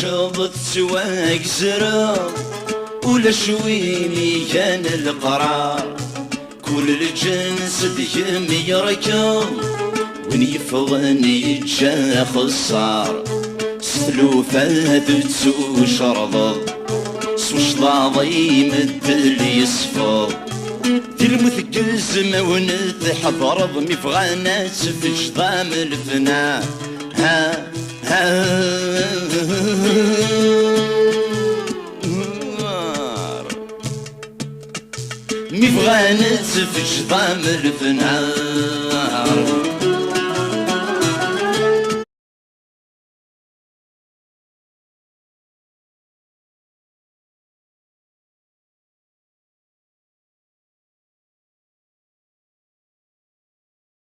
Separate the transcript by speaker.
Speaker 1: شضت سواك زرا ولا شويني كان القرار كل الجنس ديم يركض وين يفضني يتجا خسار سلوفات تسو شرضض سوش ضاضي مدل يصفض دير مثقز مونث حضرض مفغانات في جضام الفنا ها مفغانات في جضام الفنا